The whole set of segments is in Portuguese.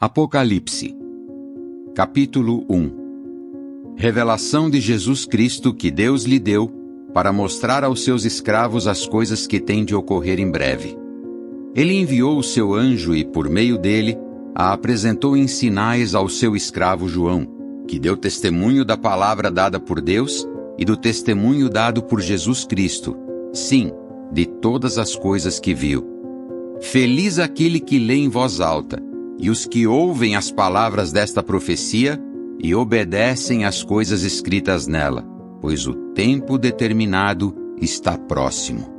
Apocalipse, capítulo 1. Revelação de Jesus Cristo que Deus lhe deu para mostrar aos seus escravos as coisas que têm de ocorrer em breve. Ele enviou o seu anjo e, por meio dele, a apresentou em sinais ao seu escravo João, que deu testemunho da palavra dada por Deus e do testemunho dado por Jesus Cristo, sim, de todas as coisas que viu. Feliz aquele que lê em voz alta, e os que ouvem as palavras desta profecia e obedecem às coisas escritas nela, pois o tempo determinado está próximo.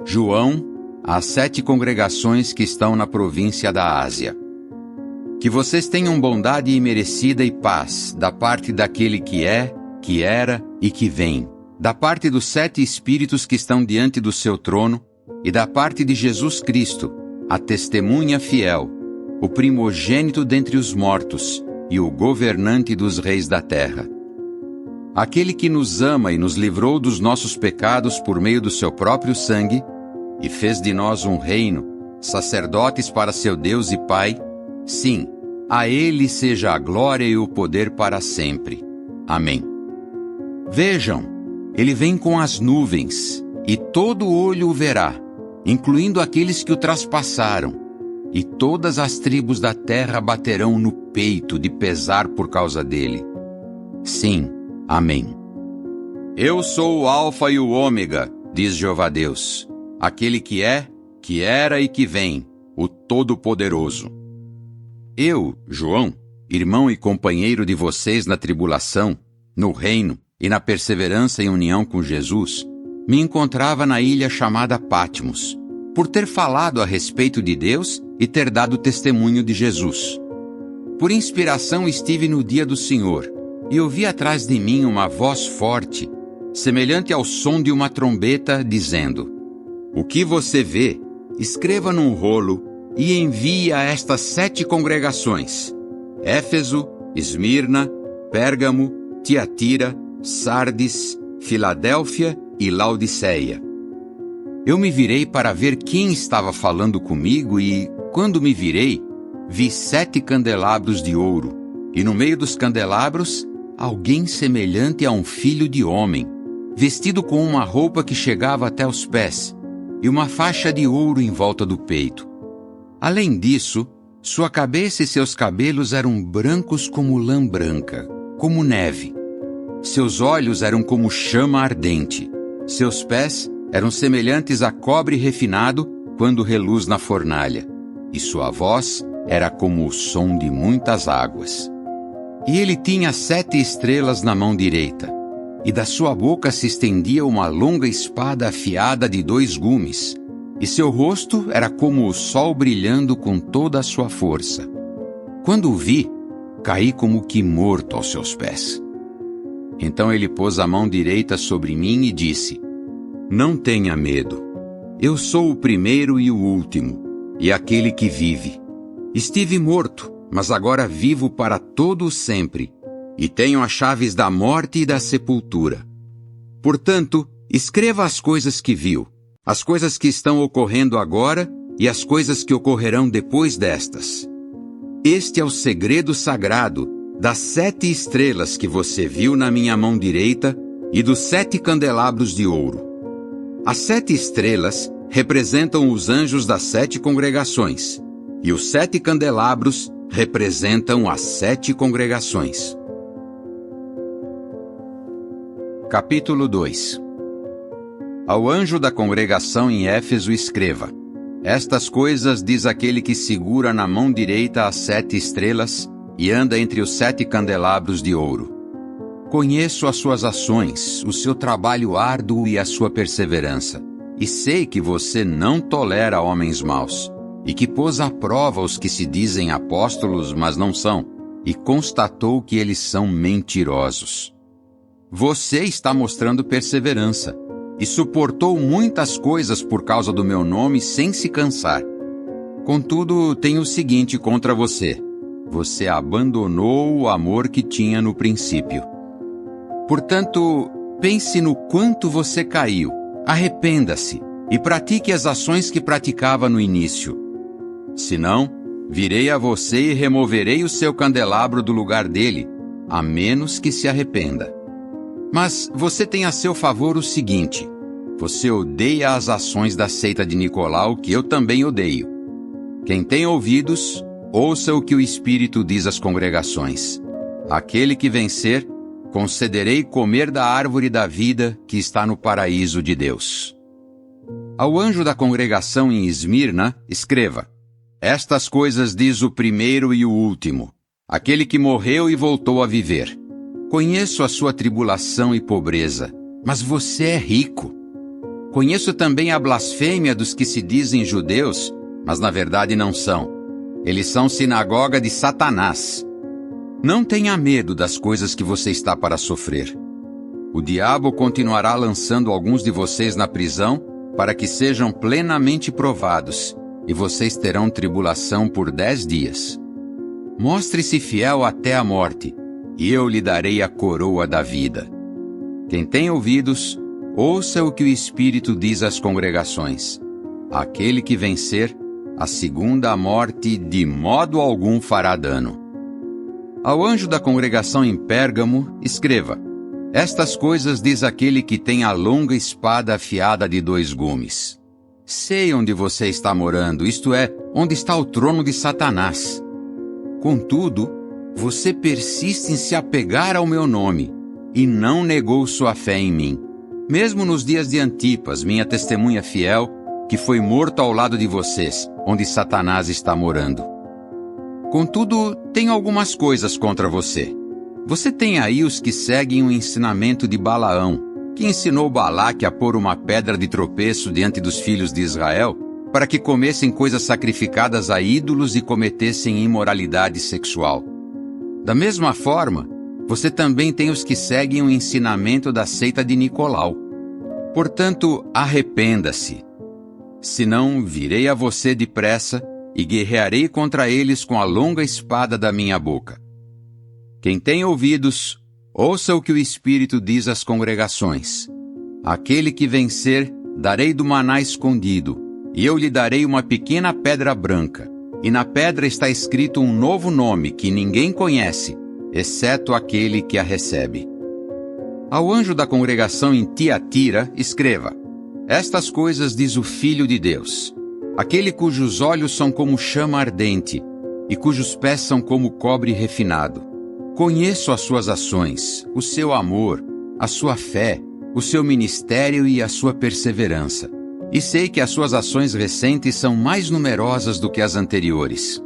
João, às 7 congregações que estão na província da Ásia. Que vocês tenham bondade imerecida e paz da parte daquele que é, que era e que vem, da parte dos 7 Espíritos que estão diante do seu trono, e da parte de Jesus Cristo, a testemunha fiel, o primogênito dentre os mortos e o governante dos reis da terra. Aquele que nos ama e nos livrou dos nossos pecados por meio do seu próprio sangue, e fez de nós um reino, sacerdotes para seu Deus e Pai, sim, a Ele seja a glória e o poder para sempre. Amém. Vejam, Ele vem com as nuvens, e todo olho o verá, incluindo aqueles que o traspassaram, e todas as tribos da terra baterão no peito de pesar por causa dele. Sim, amém. Eu sou o Alfa e o Ômega, diz Jeová Deus, aquele que é, que era e que vem, o Todo-Poderoso. Eu, João, irmão e companheiro de vocês na tribulação, no reino e na perseverança em união com Jesus, me encontrava na ilha chamada Patmos, por ter falado a respeito de Deus e ter dado testemunho de Jesus. Por inspiração estive no dia do Senhor, e ouvi atrás de mim uma voz forte, semelhante ao som de uma trombeta, dizendo: O que você vê, escreva num rolo e envie a estas 7 congregações: Éfeso, Esmirna, Pérgamo, Tiatira, Sardes, Filadélfia e Laodiceia. Eu me virei para ver quem estava falando comigo e, quando me virei, vi 7 candelabros de ouro, e no meio dos candelabros, alguém semelhante a um filho de homem, vestido com uma roupa que chegava até os pés, e uma faixa de ouro em volta do peito. Além disso, sua cabeça e seus cabelos eram brancos como lã branca, como neve. Seus olhos eram como chama ardente. Seus pés eram semelhantes a cobre refinado quando reluz na fornalha, e sua voz era como o som de muitas águas. E ele tinha 7 estrelas na mão direita, e da sua boca se estendia uma longa espada afiada de 2 gumes, e seu rosto era como o sol brilhando com toda a sua força. Quando o vi, caí como que morto aos seus pés. Então ele pôs a mão direita sobre mim e disse: Não tenha medo. Eu sou o primeiro e o último, e aquele que vive. Estive morto, mas agora vivo para todo o sempre, e tenho as chaves da morte e da sepultura. Portanto, escreva as coisas que viu, as coisas que estão ocorrendo agora e as coisas que ocorrerão depois destas. Este é o segredo sagrado das 7 estrelas que você viu na minha mão direita e dos 7 candelabros de ouro. As 7 estrelas representam os anjos das 7 congregações, e os 7 candelabros representam as 7 congregações. Capítulo 2. Ao anjo da congregação em Éfeso escreva: Estas coisas diz aquele que segura na mão direita as 7 estrelas e anda entre os 7 candelabros de ouro. Conheço as suas ações, o seu trabalho árduo e a sua perseverança, e sei que você não tolera homens maus, e que pôs à prova os que se dizem apóstolos, mas não são, e constatou que eles são mentirosos. Você está mostrando perseverança, e suportou muitas coisas por causa do meu nome sem se cansar. Contudo, tenho o seguinte contra você: você abandonou o amor que tinha no princípio. Portanto, pense no quanto você caiu, arrependa-se e pratique as ações que praticava no início. Se não, Virei a você e removerei o seu candelabro do lugar dele, a menos que se arrependa. Mas você tem a seu favor o seguinte: você odeia as ações da seita de Nicolau, que eu também odeio. Quem tem ouvidos, ouça o que o Espírito diz às congregações. Aquele que vencer, concederei comer da árvore da vida que está no paraíso de Deus. Ao anjo da congregação em Esmirna, escreva: estas coisas diz o primeiro e o último, aquele que morreu e voltou a viver. Conheço a sua tribulação e pobreza, mas você é rico. Conheço também a blasfêmia dos que se dizem judeus, mas na verdade não são. Eles são sinagoga de Satanás. Não tenha medo das coisas que você está para sofrer. O diabo continuará lançando alguns de vocês na prisão para que sejam plenamente provados, e vocês terão tribulação por 10 dias. Mostre-se fiel até a morte, e eu lhe darei a coroa da vida. Quem tem ouvidos, ouça o que o Espírito diz às congregações. Aquele que vencer, a segunda morte de modo algum fará dano. Ao anjo da congregação em Pérgamo, escreva: estas coisas diz aquele que tem a longa espada afiada de 2 gumes. Sei onde você está morando, isto é, onde está o trono de Satanás. Contudo, você persiste em se apegar ao meu nome, e não negou sua fé em mim, mesmo nos dias de Antipas, minha testemunha fiel, que foi morto ao lado de vocês, onde Satanás está morando. Contudo, tenho algumas coisas contra você. Você tem aí os que seguem o ensinamento de Balaão, que ensinou Balaque a pôr uma pedra de tropeço diante dos filhos de Israel, para que comessem coisas sacrificadas a ídolos e cometessem imoralidade sexual. Da mesma forma, você também tem os que seguem o ensinamento da seita de Nicolau. Portanto, arrependa-se. Senão, virei a você depressa e guerrearei contra eles com a longa espada da minha boca. Quem tem ouvidos, ouça o que o Espírito diz às congregações. Aquele que vencer, darei do maná escondido, e eu lhe darei uma pequena pedra branca, e na pedra está escrito um novo nome que ninguém conhece, exceto aquele que a recebe. Ao anjo da congregação em Tiatira, escreva: estas coisas diz o Filho de Deus, aquele cujos olhos são como chama ardente, e cujos pés são como cobre refinado. Conheço as suas ações, o seu amor, a sua fé, o seu ministério e a sua perseverança. E sei que as suas ações recentes são mais numerosas do que as anteriores.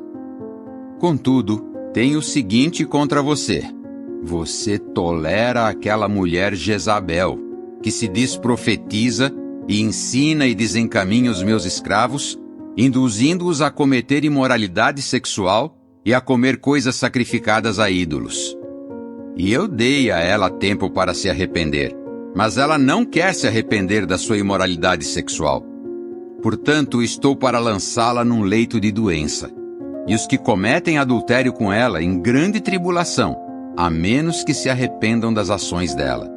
Contudo, tenho o seguinte contra você: você tolera aquela mulher Jezabel, que se diz profetiza e ensina e desencaminha os meus escravos, induzindo-os a cometer imoralidade sexual e a comer coisas sacrificadas a ídolos. E eu dei a ela tempo para se arrepender, mas ela não quer se arrepender da sua imoralidade sexual. Portanto, estou para lançá-la num leito de doença, e os que cometem adultério com ela em grande tribulação, a menos que se arrependam das ações dela.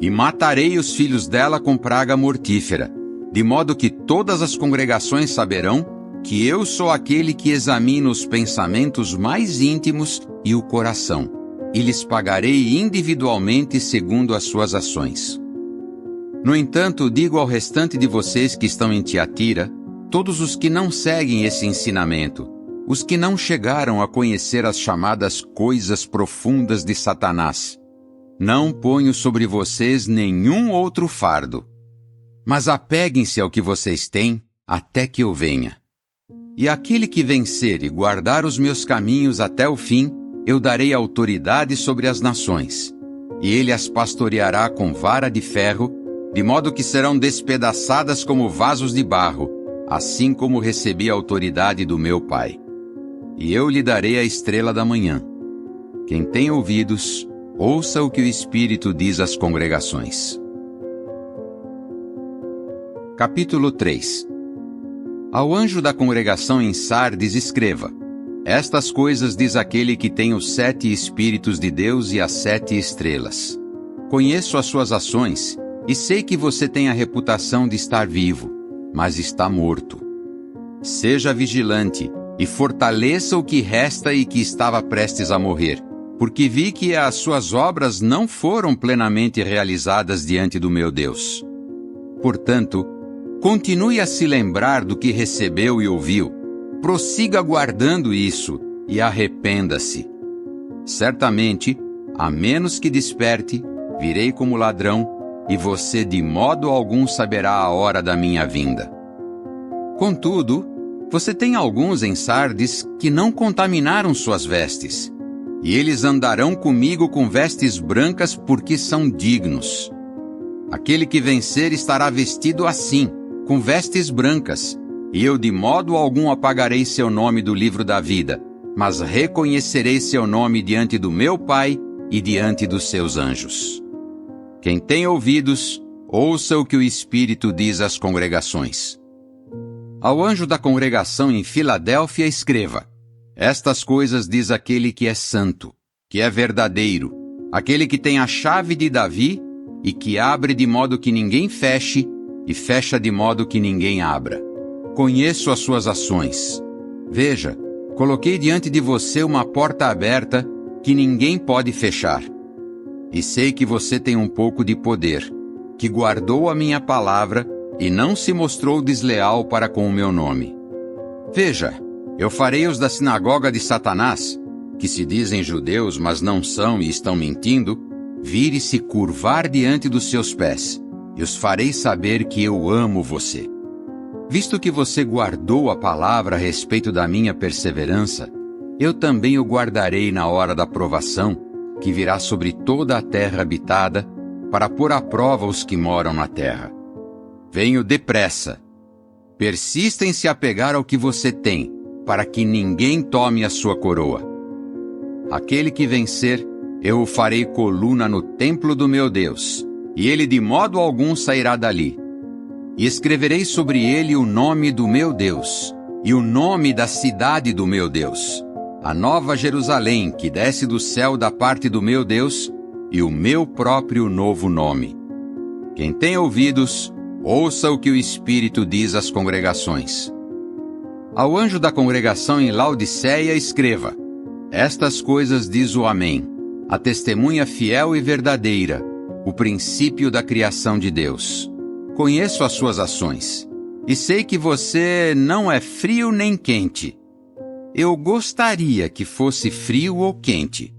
E matarei os filhos dela com praga mortífera, de modo que todas as congregações saberão que eu sou aquele que examina os pensamentos mais íntimos e o coração, e lhes pagarei individualmente segundo as suas ações. No entanto, digo ao restante de vocês que estão em Tiatira, todos os que não seguem esse ensinamento, os que não chegaram a conhecer as chamadas coisas profundas de Satanás, não ponho sobre vocês nenhum outro fardo, mas apeguem-se ao que vocês têm até que eu venha. E aquele que vencer e guardar os meus caminhos até o fim, eu darei autoridade sobre as nações, e ele as pastoreará com vara de ferro, de modo que serão despedaçadas como vasos de barro, assim como recebi a autoridade do meu Pai. E eu lhe darei a estrela da manhã. Quem tem ouvidos, ouça o que o Espírito diz às congregações. Capítulo 3. Ao anjo da congregação em Sardes escreva: estas coisas diz aquele que tem os 7 Espíritos de Deus e as 7 estrelas. Conheço as suas ações, e sei que você tem a reputação de estar vivo, mas está morto. Seja vigilante, e fortaleça o que resta e que estava prestes a morrer, porque vi que as suas obras não foram plenamente realizadas diante do meu Deus. Portanto, continue a se lembrar do que recebeu e ouviu, prossiga guardando isso e arrependa-se. Certamente, a menos que desperte, virei como ladrão, e você de modo algum saberá a hora da minha vinda. Contudo, você tem alguns em Sardes que não contaminaram suas vestes, e eles andarão comigo com vestes brancas porque são dignos. Aquele que vencer estará vestido assim, com vestes brancas, e eu de modo algum apagarei seu nome do livro da vida, mas reconhecerei seu nome diante do meu Pai e diante dos seus anjos. Quem tem ouvidos, ouça o que o Espírito diz às congregações. Ao anjo da congregação em Filadélfia escreva: Estas coisas diz aquele que é santo, que é verdadeiro, aquele que tem a chave de Davi e que abre de modo que ninguém feche e fecha de modo que ninguém abra. Conheço as suas ações. Veja, coloquei diante de você uma porta aberta que ninguém pode fechar. E sei que você tem um pouco de poder, que guardou a minha palavra e não se mostrou desleal para com o meu nome. Veja, eu farei os da sinagoga de Satanás, que se dizem judeus, mas não são e estão mentindo, vir e se curvar diante dos seus pés, e os farei saber que eu amo você. Visto que você guardou a palavra a respeito da minha perseverança, eu também o guardarei na hora da provação, que virá sobre toda a terra habitada, para pôr à prova os que moram na terra. Venho depressa. Persista em se apegar ao que você tem, para que ninguém tome a sua coroa. Aquele que vencer, eu o farei coluna no templo do meu Deus, e ele de modo algum sairá dali. E escreverei sobre ele o nome do meu Deus, e o nome da cidade do meu Deus, a nova Jerusalém que desce do céu da parte do meu Deus, e o meu próprio novo nome. Quem tem ouvidos, ouça o que o Espírito diz às congregações. Ao anjo da congregação em Laodiceia escreva: Estas coisas diz o Amém, a testemunha fiel e verdadeira, o princípio da criação de Deus. Conheço as suas ações, e sei que você não é frio nem quente. Eu gostaria que fosse frio ou quente.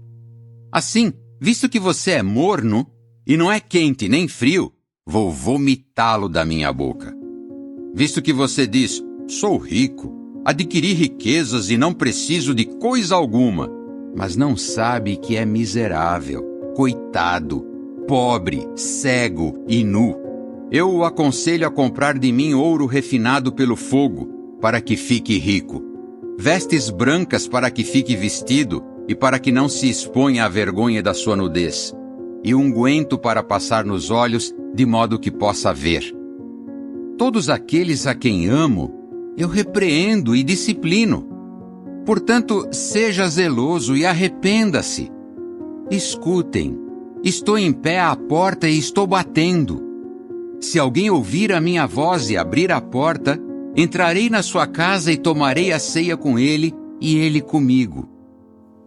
Assim, visto que você é morno, e não é quente nem frio, vou vomitá-lo da minha boca. Visto que você diz, sou rico, adquiri riquezas e não preciso de coisa alguma, mas não sabe que é miserável, coitado, pobre, cego e nu. Eu o aconselho a comprar de mim ouro refinado pelo fogo, para que fique rico, vestes brancas para que fique vestido e para que não se exponha à vergonha da sua nudez, e unguento para passar nos olhos, de modo que possa ver. Todos aqueles a quem amo, eu repreendo e disciplino. Portanto, seja zeloso e arrependa-se. Escutem, estou em pé à porta e estou batendo. Se alguém ouvir a minha voz e abrir a porta, entrarei na sua casa e tomarei a ceia com ele e ele comigo.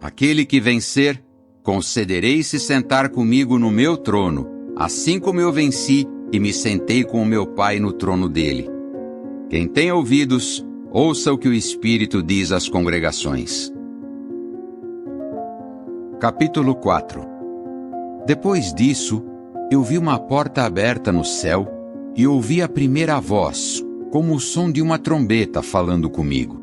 Aquele que vencer, concederei se sentar comigo no meu trono, assim como eu venci e me sentei com o meu Pai no trono dele. Quem tem ouvidos, ouça o que o Espírito diz às congregações. Capítulo 4. Depois disso, eu vi uma porta aberta no céu e ouvi a primeira voz, como o som de uma trombeta falando comigo.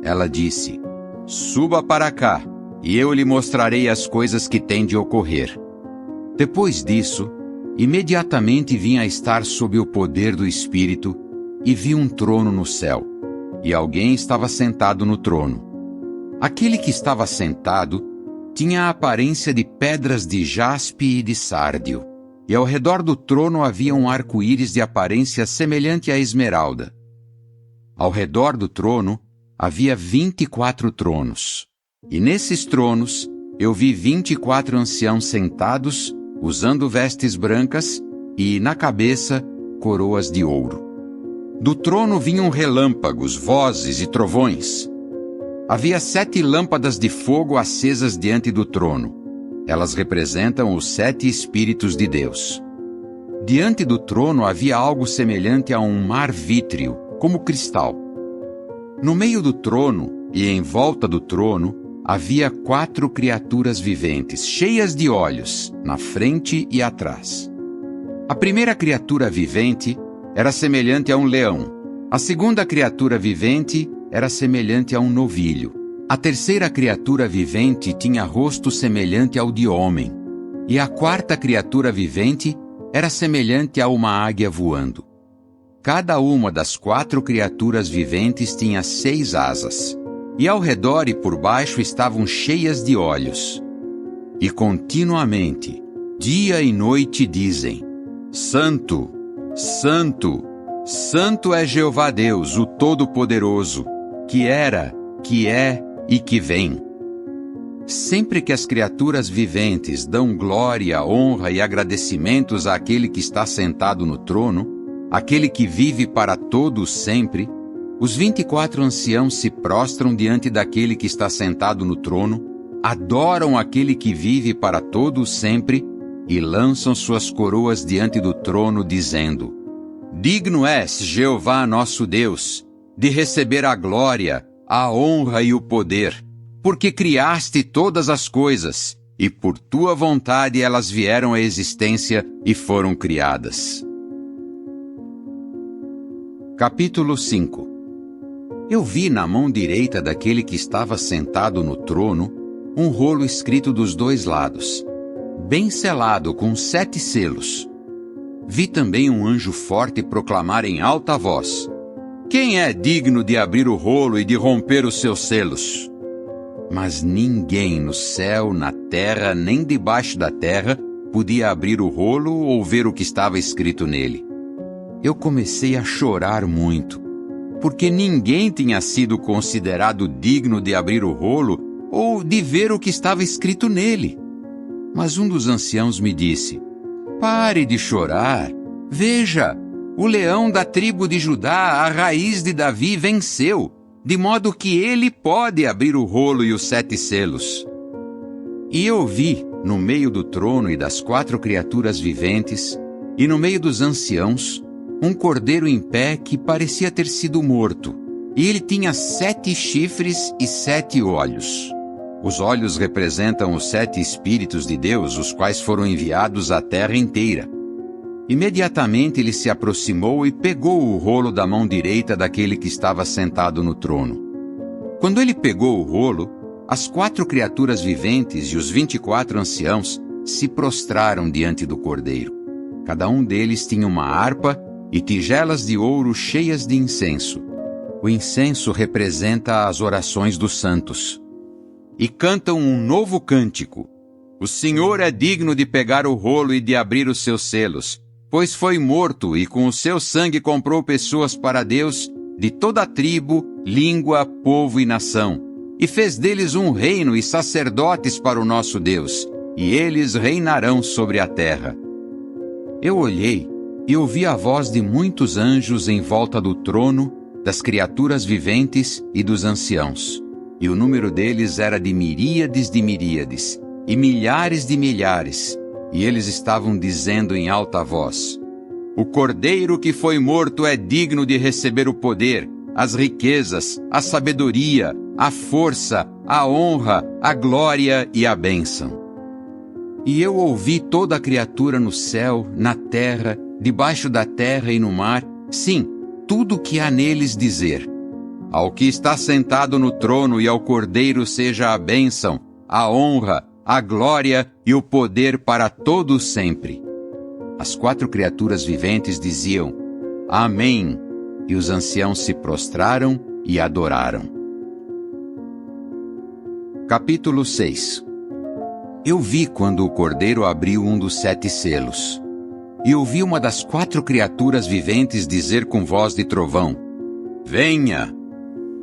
Ela disse: Suba para cá, e eu lhe mostrarei as coisas que têm de ocorrer. Depois disso, imediatamente vim a estar sob o poder do Espírito, e vi um trono no céu, e alguém estava sentado no trono. Aquele que estava sentado tinha a aparência de pedras de jaspe e de sárdio, e ao redor do trono havia um arco-íris de aparência semelhante à esmeralda. Ao redor do trono havia 24 tronos, e nesses tronos eu vi 24 anciãos sentados, usando vestes brancas, e na cabeça coroas de ouro. Do trono vinham relâmpagos, vozes e trovões. Havia 7 lâmpadas de fogo acesas diante do trono. Elas representam os 7 Espíritos de Deus. Diante do trono havia algo semelhante a um mar vítreo, como cristal. No meio do trono e em volta do trono havia 4 criaturas viventes, cheias de olhos, na frente e atrás. A primeira criatura vivente era semelhante a um leão. A segunda criatura vivente era semelhante a um novilho. A terceira criatura vivente tinha rosto semelhante ao de homem. E a quarta criatura vivente era semelhante a uma águia voando. Cada uma das 4 criaturas viventes tinha 6 asas. E ao redor e por baixo estavam cheias de olhos. E continuamente, dia e noite dizem: Santo, Santo, Santo é Jeová Deus, o Todo-Poderoso, que era, que é e que vem. Sempre que as criaturas viventes dão glória, honra e agradecimentos àquele que está sentado no trono, aquele que vive para todos sempre, os 24 anciãos se prostram diante daquele que está sentado no trono, adoram aquele que vive para todos sempre e lançam suas coroas diante do trono, dizendo: Digno és, Jeová nosso Deus, de receber a glória, a honra e o poder, porque criaste todas as coisas, e por tua vontade elas vieram à existência e foram criadas. Capítulo 5. Eu vi na mão direita daquele que estava sentado no trono um rolo escrito dos 2 lados, bem selado com 7 selos. Vi também um anjo forte proclamar em alta voz: Quem é digno de abrir o rolo e de romper os seus selos? Mas ninguém no céu, na terra, nem debaixo da terra podia abrir o rolo ou ver o que estava escrito nele. Eu comecei a chorar muito, porque ninguém tinha sido considerado digno de abrir o rolo ou de ver o que estava escrito nele. Mas um dos anciãos me disse: Pare de chorar. Veja, o leão da tribo de Judá, a raiz de Davi, venceu, de modo que ele pode abrir o rolo e os 7 selos. E eu vi, no meio do trono e das 4 criaturas viventes, e no meio dos anciãos, um cordeiro em pé que parecia ter sido morto, e ele tinha 7 chifres e 7 olhos. Os olhos representam os 7 Espíritos de Deus, os quais foram enviados à terra inteira. Imediatamente ele se aproximou e pegou o rolo da mão direita daquele que estava sentado no trono. Quando ele pegou o rolo, as 4 criaturas viventes e os 24 anciãos se prostraram diante do cordeiro. Cada um deles tinha uma harpa e tigelas de ouro cheias de incenso. O incenso representa as orações dos santos. E cantam um novo cântico: O Senhor é digno de pegar o rolo e de abrir os seus selos, pois foi morto e com o seu sangue comprou pessoas para Deus de toda a tribo, língua, povo e nação, e fez deles um reino e sacerdotes para o nosso Deus, e eles reinarão sobre a terra. Eu olhei e ouvi a voz de muitos anjos em volta do trono, das criaturas viventes e dos anciãos. E o número deles era de miríades e milhares de milhares, e eles estavam dizendo em alta voz: O cordeiro que foi morto é digno de receber o poder, as riquezas, a sabedoria, a força, a honra, a glória e a bênção. E eu ouvi toda a criatura no céu, na terra, debaixo da terra e no mar, sim, tudo o que há neles dizer: Ao que está sentado no trono e ao Cordeiro seja a bênção, a honra, a glória e o poder para todos sempre. As 4 criaturas viventes diziam: Amém, e os anciãos se prostraram e adoraram. Capítulo 6. Eu vi quando o Cordeiro abriu um dos 7 selos. E ouvi uma das 4 criaturas viventes dizer com voz de trovão: Venha!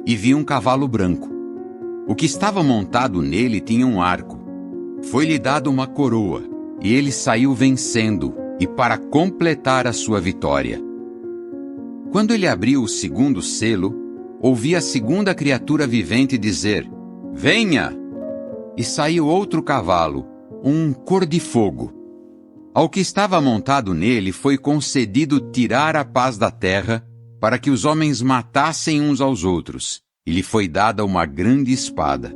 E vi um cavalo branco. O que estava montado nele tinha um arco. Foi-lhe dado uma coroa, e ele saiu vencendo, e para completar a sua vitória. Quando ele abriu o 2º selo, ouvi a segunda criatura vivente dizer: Venha! E saiu outro cavalo, um cor de fogo. Ao que estava montado nele foi concedido tirar a paz da terra, para que os homens matassem uns aos outros, e lhe foi dada uma grande espada.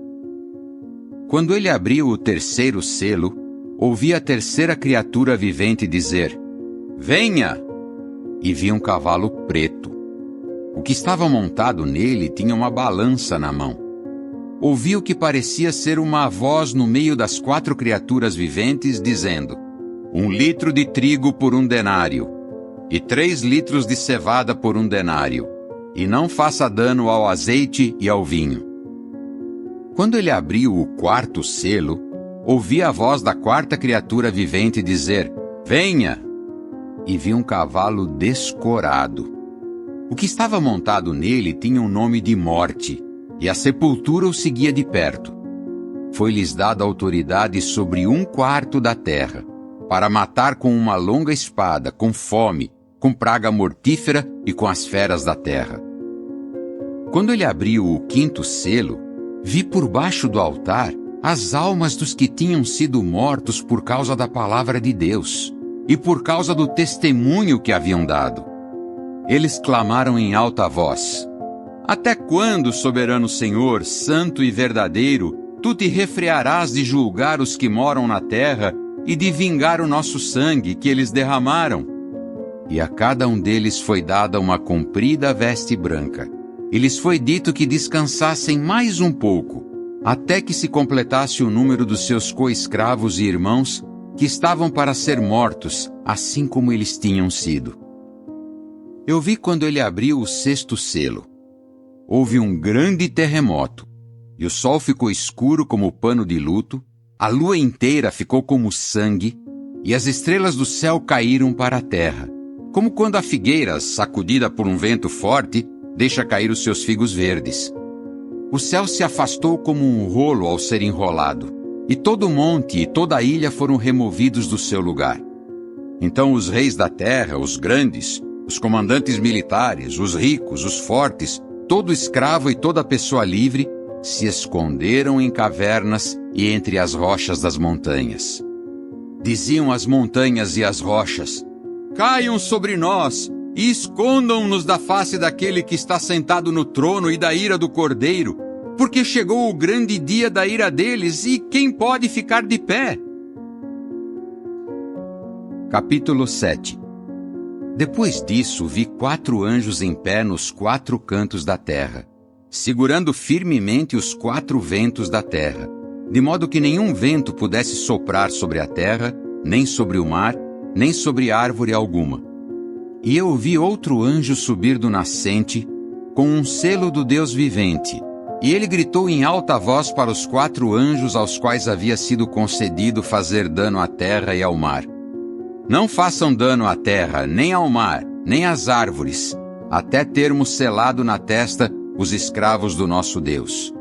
Quando ele abriu o terceiro selo, ouvi a terceira criatura vivente dizer: Venha! E vi um cavalo preto. O que estava montado nele tinha uma balança na mão. Ouvi o que parecia ser uma voz no meio das 4 criaturas viventes, dizendo: 1 litro de trigo por 1 denário, e 3 litros de cevada por 1 denário, e não faça dano ao azeite e ao vinho. Quando ele abriu o 4º selo, ouvi a voz da 4ª criatura vivente dizer: Venha! E vi um cavalo descorado. O que estava montado nele tinha um nome de Morte, e a sepultura o seguia de perto. Foi-lhes dada autoridade sobre 1/4 da terra, para matar com uma longa espada, com fome, com praga mortífera e com as feras da terra. Quando ele abriu o 5º selo, vi por baixo do altar as almas dos que tinham sido mortos por causa da palavra de Deus e por causa do testemunho que haviam dado. Eles clamaram em alta voz: Até quando, soberano Senhor, santo e verdadeiro, tu te refrearás de julgar os que moram na terra e de vingar o nosso sangue que eles derramaram? E a cada um deles foi dada uma comprida veste branca, e lhes foi dito que descansassem mais um pouco, até que se completasse o número dos seus coescravos e irmãos, que estavam para ser mortos, assim como eles tinham sido. Eu vi quando ele abriu o 6º selo. Houve um grande terremoto, e o sol ficou escuro como pano de luto, a lua inteira ficou como sangue, e as estrelas do céu caíram para a terra, como quando a figueira, sacudida por um vento forte, deixa cair os seus figos verdes. O céu se afastou como um rolo ao ser enrolado, e todo o monte e toda a ilha foram removidos do seu lugar. Então os reis da terra, os grandes, os comandantes militares, os ricos, os fortes, todo escravo e toda pessoa livre, se esconderam em cavernas e entre as rochas das montanhas. Diziam as montanhas e as rochas: Caiam sobre nós e escondam-nos da face daquele que está sentado no trono e da ira do Cordeiro, porque chegou o grande dia da ira deles, e quem pode ficar de pé? Capítulo 7. Depois disso, vi 4 anjos em pé nos 4 cantos da terra, segurando firmemente os 4 ventos da terra, de modo que nenhum vento pudesse soprar sobre a terra, nem sobre o mar, nem sobre árvore alguma. E eu vi outro anjo subir do nascente, com um selo do Deus vivente, e ele gritou em alta voz para os 4 anjos aos quais havia sido concedido fazer dano à terra e ao mar: Não façam dano à terra, nem ao mar, nem às árvores, até termos selado na testa os escravos do nosso Deus.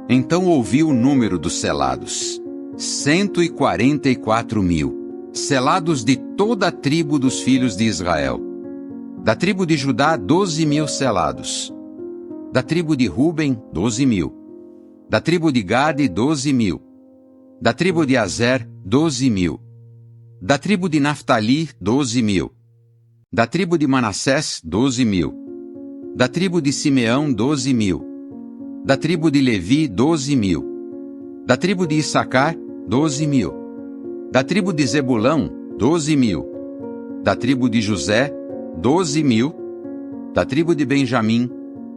Então ouvi o número dos selados: 144.000, selados de toda a tribo dos filhos de Israel. Da tribo de Judá, 12.000 selados. Da tribo de Ruben, 12.000. Da tribo de Gade, 12.000. Da tribo de Azer, 12.000. Da tribo de Naftali, 12.000. Da tribo de Manassés, 12.000. Da tribo de Simeão, 12.000. Da tribo de Levi, 12.000. Da tribo de Issacar, 12.000. Da tribo de Zebulão, 12.000. Da tribo de José, 12.000. Da tribo de Benjamim,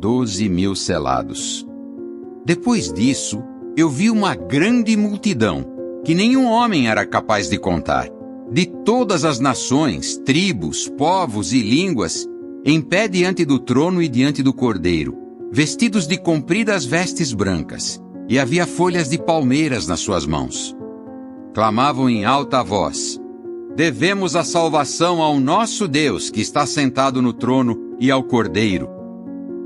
12.000 selados. Depois disso, eu vi uma grande multidão, que nenhum homem era capaz de contar, de todas as nações, tribos, povos e línguas, em pé diante do trono e diante do Cordeiro, vestidos de compridas vestes brancas, e havia folhas de palmeiras nas suas mãos. Clamavam em alta voz: Devemos a salvação ao nosso Deus, que está sentado no trono, e ao Cordeiro.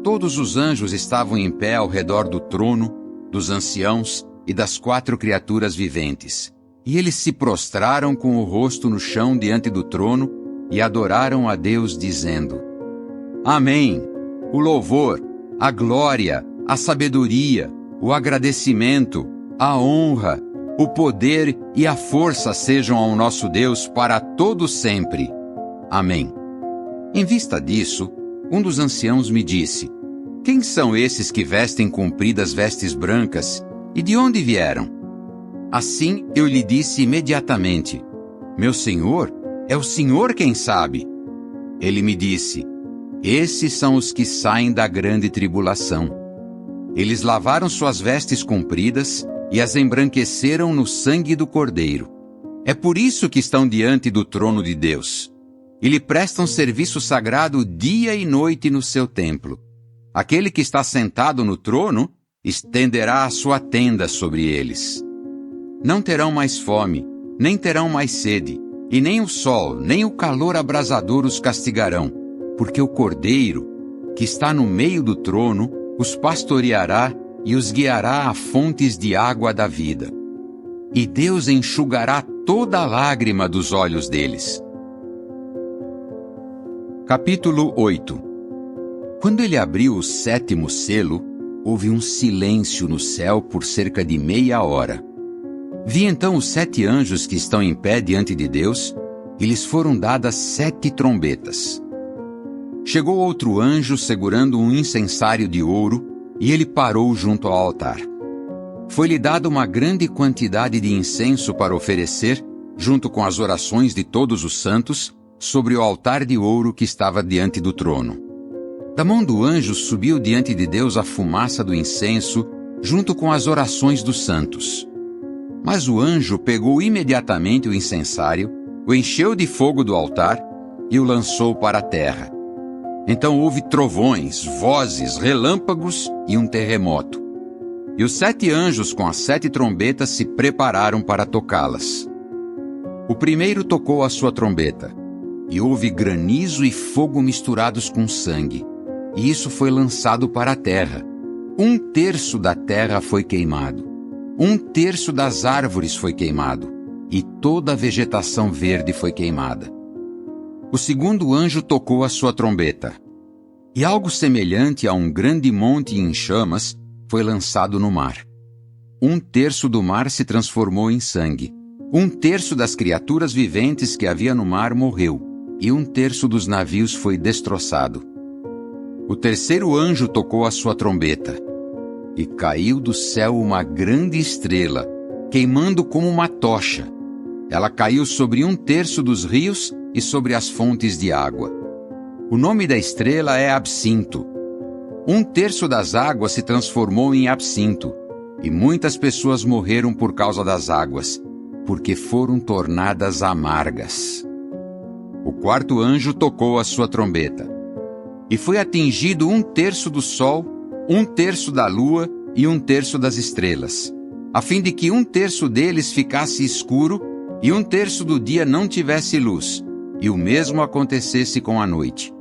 Todos os anjos estavam em pé ao redor do trono, dos anciãos e das 4 criaturas viventes. E eles se prostraram com o rosto no chão diante do trono e adoraram a Deus, dizendo: Amém! O louvor, a glória, a sabedoria, o agradecimento, a honra, o poder e a força sejam ao nosso Deus para todo sempre. Amém. Em vista disso, um dos anciãos me disse: Quem são esses que vestem compridas vestes brancas, e de onde vieram? Assim eu lhe disse imediatamente: Meu senhor, é o senhor quem sabe. Ele me disse: Esses são os que saem da grande tribulação. Eles lavaram suas vestes compridas e as embranqueceram no sangue do Cordeiro. É por isso que estão diante do trono de Deus. E lhe prestam serviço sagrado dia e noite no seu templo. Aquele que está sentado no trono estenderá a sua tenda sobre eles. Não terão mais fome, nem terão mais sede, e nem o sol, nem o calor abrasador os castigarão, porque o Cordeiro, que está no meio do trono, os pastoreará e os guiará a fontes de água da vida. E Deus enxugará toda a lágrima dos olhos deles. Capítulo 8. Quando ele abriu o 7º selo, houve um silêncio no céu por cerca de meia hora. Vi então os 7 anjos que estão em pé diante de Deus, e lhes foram dadas 7 trombetas. Chegou outro anjo segurando um incensário de ouro, e ele parou junto ao altar. Foi-lhe dada uma grande quantidade de incenso para oferecer, junto com as orações de todos os santos, sobre o altar de ouro que estava diante do trono. Da mão do anjo subiu diante de Deus a fumaça do incenso, junto com as orações dos santos. Mas o anjo pegou imediatamente o incensário, o encheu de fogo do altar e o lançou para a terra. Então houve trovões, vozes, relâmpagos e um terremoto. E os 7 anjos com as 7 trombetas se prepararam para tocá-las. O primeiro tocou a sua trombeta, e houve granizo e fogo misturados com sangue, e isso foi lançado para a terra. 1/3 da terra foi queimado, 1/3 das árvores foi queimado, e toda a vegetação verde foi queimada. O segundo anjo tocou a sua trombeta, e algo semelhante a um grande monte em chamas foi lançado no mar. 1/3 do mar se transformou em sangue, 1/3 das criaturas viventes que havia no mar morreu, e 1/3 dos navios foi destroçado. O terceiro anjo tocou a sua trombeta, e caiu do céu uma grande estrela, queimando como uma tocha. Ela caiu sobre 1/3 dos rios e sobre as fontes de água. O nome da estrela é Absinto. 1/3 das águas se transformou em absinto, e muitas pessoas morreram por causa das águas, porque foram tornadas amargas. O quarto anjo tocou a sua trombeta, e foi atingido 1/3 do sol, 1/3 da lua e 1/3 das estrelas, a fim de que 1/3 deles ficasse escuro e 1/3 do dia não tivesse luz, e o mesmo acontecesse com a noite.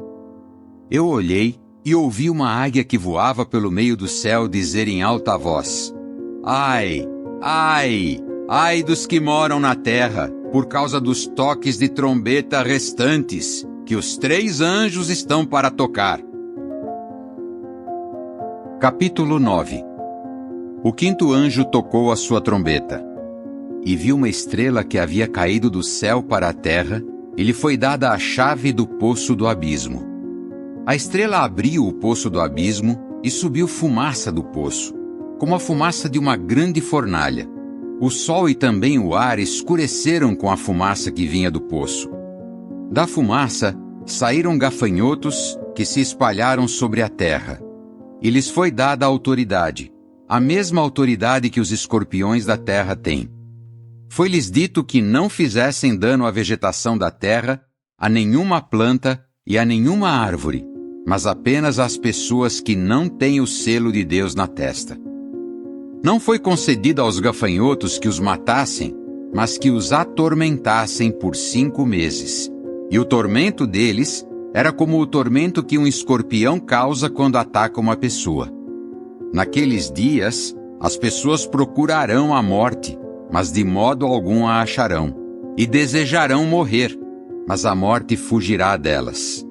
Eu olhei e ouvi uma águia que voava pelo meio do céu dizer em alta voz: Ai, ai, ai dos que moram na terra, por causa dos toques de trombeta restantes, que os 3 anjos estão para tocar. Capítulo 9. O quinto anjo tocou a sua trombeta, e viu uma estrela que havia caído do céu para a terra, e lhe foi dada a chave do poço do abismo. A estrela abriu o poço do abismo e subiu fumaça do poço, como a fumaça de uma grande fornalha. O sol e também o ar escureceram com a fumaça que vinha do poço. Da fumaça saíram gafanhotos que se espalharam sobre a terra. E lhes foi dada a autoridade, a mesma autoridade que os escorpiões da terra têm. Foi-lhes dito que não fizessem dano à vegetação da terra, a nenhuma planta e a nenhuma árvore, mas apenas às pessoas que não têm o selo de Deus na testa. Não foi concedido aos gafanhotos que os matassem, mas que os atormentassem por 5 meses. E o tormento deles era como o tormento que um escorpião causa quando ataca uma pessoa. Naqueles dias, as pessoas procurarão a morte, mas de modo algum a acharão, e desejarão morrer, mas a morte fugirá delas.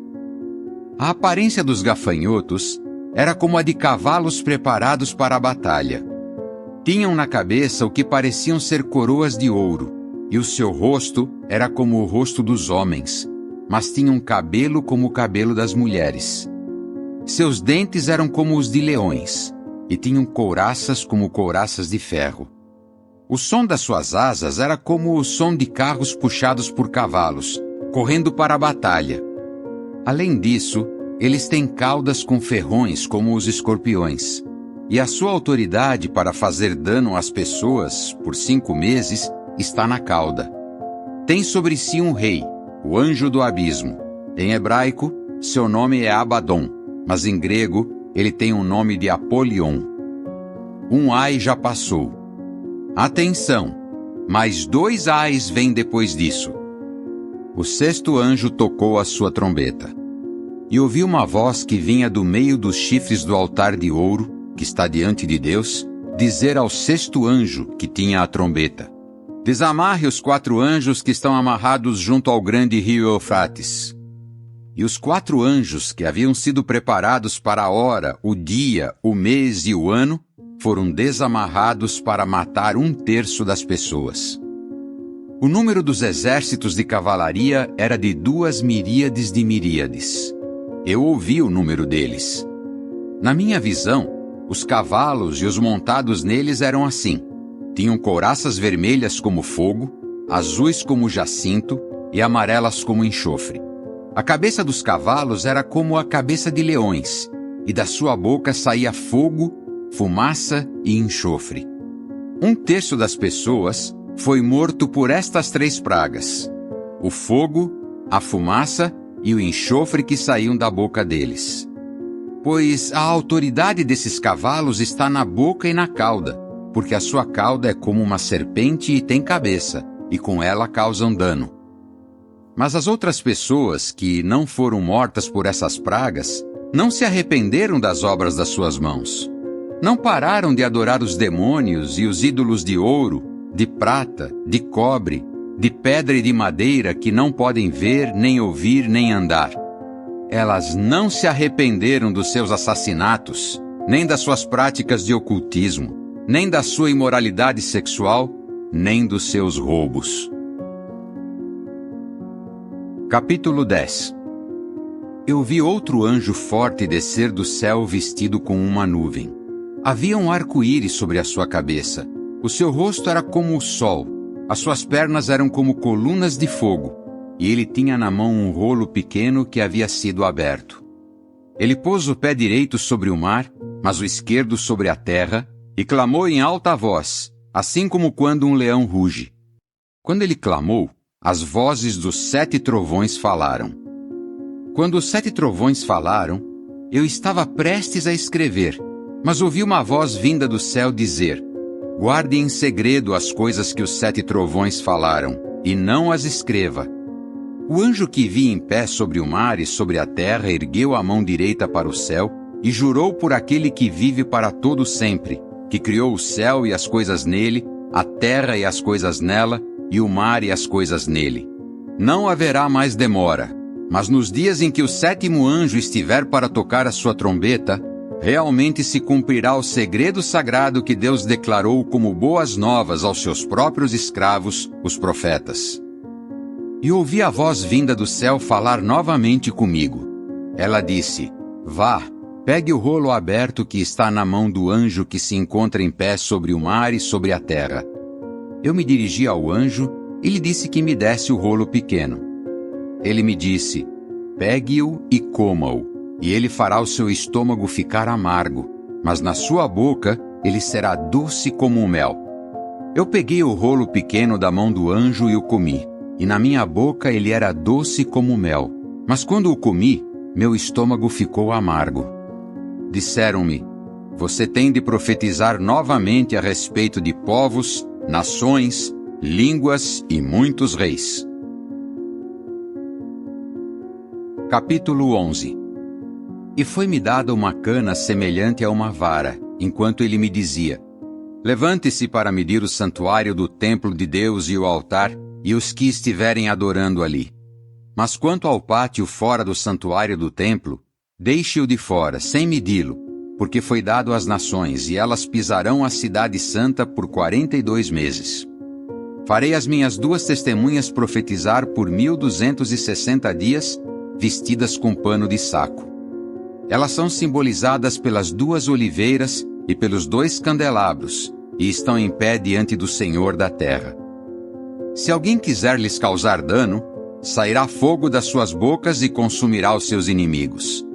A aparência dos gafanhotos era como a de cavalos preparados para a batalha. Tinham na cabeça o que pareciam ser coroas de ouro, e o seu rosto era como o rosto dos homens, mas tinham cabelo como o cabelo das mulheres. Seus dentes eram como os de leões, e tinham couraças como couraças de ferro. O som das suas asas era como o som de carros puxados por cavalos, correndo para a batalha. Além disso, eles têm caudas com ferrões como os escorpiões, e a sua autoridade para fazer dano às pessoas, por 5 meses, está na cauda. Tem sobre si um rei, o anjo do abismo. Em hebraico, seu nome é Abaddon, mas em grego, ele tem o nome de Apolion. Um ai já passou. Atenção! Mais 2 ais vêm depois disso. O 6º anjo tocou a sua trombeta. E ouvi uma voz que vinha do meio dos chifres do altar de ouro, que está diante de Deus, dizer ao 6º anjo, que tinha a trombeta: desamarre os 4 anjos que estão amarrados junto ao grande rio Eufrates. E os 4 anjos que haviam sido preparados para a hora, o dia, o mês e o ano, foram desamarrados para matar 1/3 das pessoas. O número dos exércitos de cavalaria era de 2 miríades de miríades. Eu ouvi o número deles. Na minha visão, os cavalos e os montados neles eram assim. Tinham couraças vermelhas como fogo, azuis como jacinto e amarelas como enxofre. A cabeça dos cavalos era como a cabeça de leões, e da sua boca saía fogo, fumaça e enxofre. 1/3 das pessoas foi morto por estas 3 pragas: o fogo, a fumaça e o enxofre que saíam da boca deles. Pois a autoridade desses cavalos está na boca e na cauda, porque a sua cauda é como uma serpente e tem cabeça, e com ela causam dano. Mas as outras pessoas que não foram mortas por essas pragas não se arrependeram das obras das suas mãos. Não pararam de adorar os demônios e os ídolos de ouro, de prata, de cobre, de pedra e de madeira que não podem ver, nem ouvir, nem andar. Elas não se arrependeram dos seus assassinatos, nem das suas práticas de ocultismo, nem da sua imoralidade sexual, nem dos seus roubos. Capítulo 10. Eu vi outro anjo forte descer do céu vestido com uma nuvem. Havia um arco-íris sobre a sua cabeça. O seu rosto era como o sol. As suas pernas eram como colunas de fogo, e ele tinha na mão um rolo pequeno que havia sido aberto. Ele pôs o pé direito sobre o mar, mas o esquerdo sobre a terra, e clamou em alta voz, assim como quando um leão ruge. Quando ele clamou, as vozes dos 7 trovões falaram. Quando os 7 trovões falaram, eu estava prestes a escrever, mas ouvi uma voz vinda do céu dizer: guarde em segredo as coisas que os 7 trovões falaram, e não as escreva. O anjo que vi em pé sobre o mar e sobre a terra ergueu a mão direita para o céu e jurou por aquele que vive para todo sempre, que criou o céu e as coisas nele, a terra e as coisas nela, e o mar e as coisas nele. Não haverá mais demora, mas nos dias em que o 7º anjo estiver para tocar a sua trombeta, realmente se cumprirá o segredo sagrado que Deus declarou como boas novas aos seus próprios escravos, os profetas. E ouvi a voz vinda do céu falar novamente comigo. Ela disse: vá, pegue o rolo aberto que está na mão do anjo que se encontra em pé sobre o mar e sobre a terra. Eu me dirigi ao anjo e lhe disse que me desse o rolo pequeno. Ele me disse: pegue-o e coma-o, e ele fará o seu estômago ficar amargo, mas na sua boca ele será doce como o mel. Eu peguei o rolo pequeno da mão do anjo e o comi, e na minha boca ele era doce como o mel, mas quando o comi, meu estômago ficou amargo. Disseram-me: você tem de profetizar novamente a respeito de povos, nações, línguas e muitos reis. Capítulo 11. E foi-me dada uma cana semelhante a uma vara, enquanto ele me dizia: levante-se para medir o santuário do templo de Deus e o altar, e os que estiverem adorando ali. Mas quanto ao pátio fora do santuário do templo, deixe-o de fora, sem medi-lo, porque foi dado às nações, e elas pisarão a cidade santa por 42 meses. Farei as minhas 2 testemunhas profetizar por 1260 dias, vestidas com pano de saco. Elas são simbolizadas pelas 2 oliveiras e pelos 2 candelabros, e estão em pé diante do Senhor da terra. Se alguém quiser lhes causar dano, sairá fogo das suas bocas e consumirá os seus inimigos.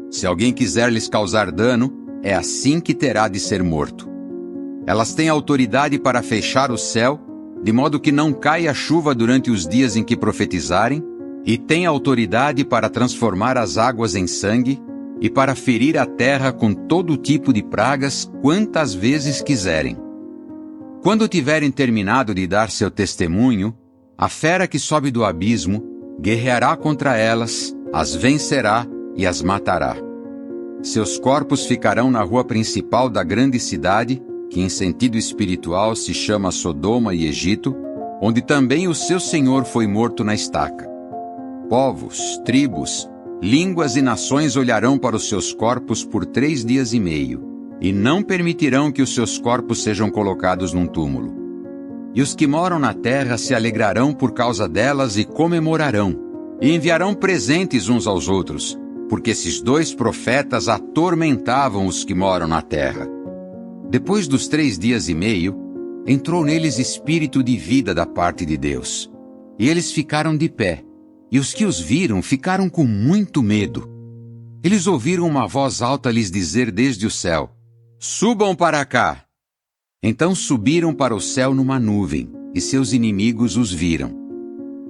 Se alguém quiser lhes causar dano, é assim que terá de ser morto. Elas têm autoridade para fechar o céu, de modo que não caia chuva durante os dias em que profetizarem, e têm autoridade para transformar as águas em sangue, e para ferir a terra com todo tipo de pragas quantas vezes quiserem. Quando tiverem terminado de dar seu testemunho, a fera que sobe do abismo guerreará contra elas, as vencerá e as matará. Seus corpos ficarão na rua principal da grande cidade, que em sentido espiritual se chama Sodoma e Egito, onde também o seu Senhor foi morto na estaca. Povos, tribos, línguas e nações olharão para os seus corpos por 3 dias e meio, e não permitirão que os seus corpos sejam colocados num túmulo. E os que moram na terra se alegrarão por causa delas e comemorarão, e enviarão presentes uns aos outros, porque esses 2 profetas atormentavam os que moram na terra. Depois dos 3 dias e meio, entrou neles espírito de vida da parte de Deus. E eles ficaram de pé, e os que os viram ficaram com muito medo. Eles ouviram uma voz alta lhes dizer desde o céu: "Subam para cá!" Então subiram para o céu numa nuvem, e seus inimigos os viram.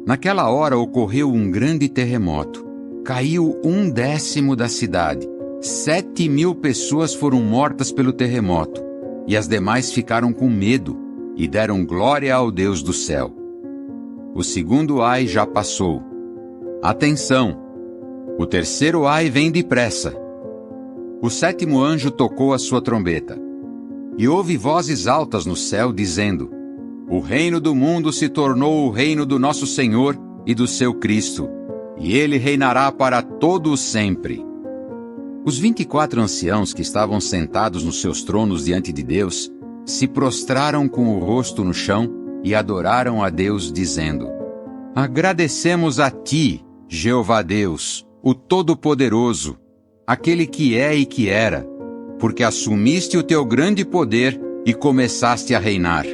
Naquela hora ocorreu um grande terremoto. Caiu 1/10 da cidade. 7.000 pessoas foram mortas pelo terremoto, e as demais ficaram com medo, e deram glória ao Deus do céu. O segundo ai já passou. Atenção! O terceiro ai vem depressa. O 7º anjo tocou a sua trombeta, e houve vozes altas no céu dizendo: "O reino do mundo se tornou o reino do nosso Senhor e do seu Cristo, e ele reinará para todo o sempre." Os 24 anciãos que estavam sentados nos seus tronos diante de Deus se prostraram com o rosto no chão e adoraram a Deus, dizendo: "Agradecemos a ti, Jeová Deus, o Todo-Poderoso, aquele que é e que era, porque assumiste o teu grande poder e começaste a reinar."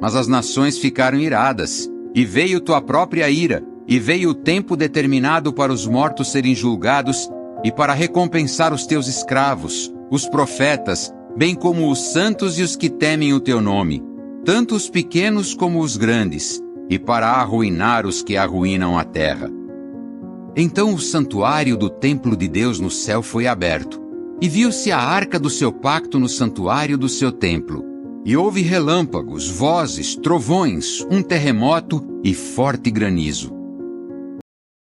Mas as nações ficaram iradas, e veio tua própria ira, e veio o tempo determinado para os mortos serem julgados, e para recompensar os teus escravos, os profetas, bem como os santos e os que temem o teu nome, tanto os pequenos como os grandes, e para arruinar os que arruinam a terra. Então o santuário do templo de Deus no céu foi aberto, e viu-se a arca do seu pacto no santuário do seu templo. E houve relâmpagos, vozes, trovões, um terremoto e forte granizo.